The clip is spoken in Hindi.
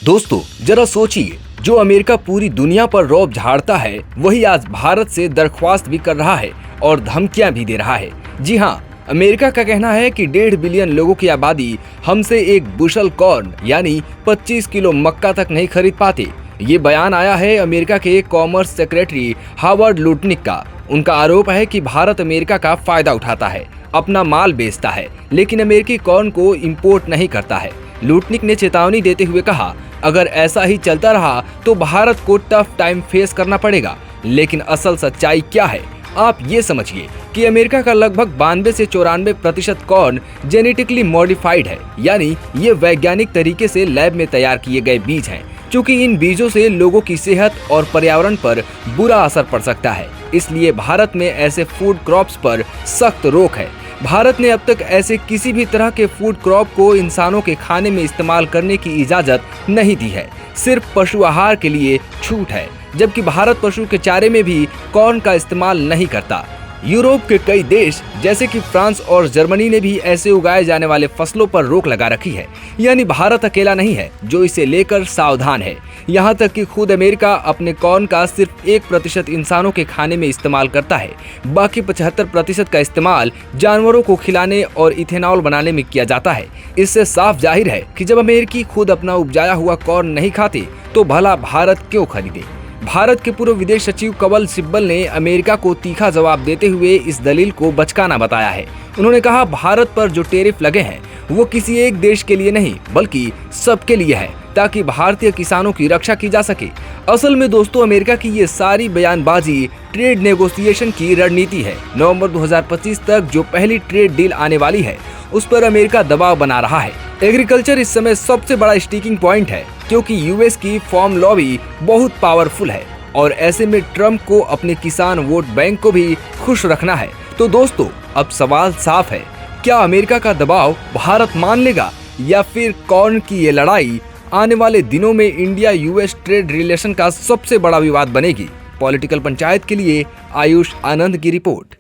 दोस्तों जरा सोचिए, जो अमेरिका पूरी दुनिया पर रौब झाड़ता है वही आज भारत से दरख्वास्त भी कर रहा है और धमकियां भी दे रहा है। जी हाँ, अमेरिका का कहना है कि 1.5 बिलियन लोगों की आबादी हमसे एक बुशल कॉर्न यानी 25 किलो मक्का तक नहीं खरीद पाते। ये बयान आया है अमेरिका के कॉमर्स सेक्रेटरी हावर्ड लुटनिक का। उनका आरोप है कि भारत अमेरिका का फायदा उठाता है, अपना माल बेचता है, लेकिन अमेरिकी कॉर्न को इंपोर्ट नहीं करता है। लुटनिक ने चेतावनी देते हुए कहा, अगर ऐसा ही चलता रहा तो भारत को टफ टाइम फेस करना पड़ेगा। लेकिन असल सच्चाई क्या है, आप ये समझिए कि अमेरिका का लगभग 92 से 94% कॉर्न जेनेटिकली मॉडिफाइड है, यानी ये वैज्ञानिक तरीके से लैब में तैयार किए गए बीज हैं। क्योंकि इन बीजों से लोगों की सेहत और पर्यावरण पर बुरा असर पड़ सकता है, इसलिए भारत में ऐसे फूड क्रॉप्स पर सख्त रोक है। भारत ने अब तक ऐसे किसी भी तरह के फूड क्रॉप को इंसानों के खाने में इस्तेमाल करने की इजाजत नहीं दी है, सिर्फ पशु आहार के लिए छूट है, जबकि भारत पशु के चारे में भी कॉर्न का इस्तेमाल नहीं करता। यूरोप के कई देश जैसे कि फ्रांस और जर्मनी ने भी ऐसे उगाए जाने वाले फसलों पर रोक लगा रखी है, यानी भारत अकेला नहीं है जो इसे लेकर सावधान है। यहाँ तक कि खुद अमेरिका अपने कॉर्न का सिर्फ 1% इंसानों के खाने में इस्तेमाल करता है, बाकी 75% का इस्तेमाल जानवरों को खिलाने और इथेनॉल बनाने में किया जाता है। इससे साफ जाहिर है कि जब अमेरिकी खुद अपना उपजाया हुआ कॉर्न नहीं खाते तो भला भारत क्यों खरीदे। भारत के पूर्व विदेश सचिव कवल सिब्बल ने अमेरिका को तीखा जवाब देते हुए इस दलील को बचकाना बताया है। उन्होंने कहा, भारत पर जो टैरिफ लगे हैं वो किसी एक देश के लिए नहीं बल्कि सबके लिए है, ताकि भारतीय किसानों की रक्षा की जा सके। असल में दोस्तों, अमेरिका की ये सारी बयानबाजी ट्रेड नेगोशिएशन की रणनीति है। नवंबर 2025 तक जो पहली ट्रेड डील आने वाली है उस पर अमेरिका दबाव बना रहा है। एग्रीकल्चर इस समय सबसे बड़ा स्टिकिंग पॉइंट है, क्योंकि यूएस की फार्म लॉबी बहुत पावरफुल है और ऐसे में ट्रम्प को अपने किसान वोट बैंक को भी खुश रखना है। तो दोस्तों, अब सवाल साफ है, क्या अमेरिका का दबाव भारत मान लेगा या फिर कॉर्न की ये लड़ाई आने वाले दिनों में इंडिया यूएस ट्रेड रिलेशन का सबसे बड़ा विवाद बनेगी। पॉलिटिकल पंचायत के लिए आयुष आनंद की रिपोर्ट।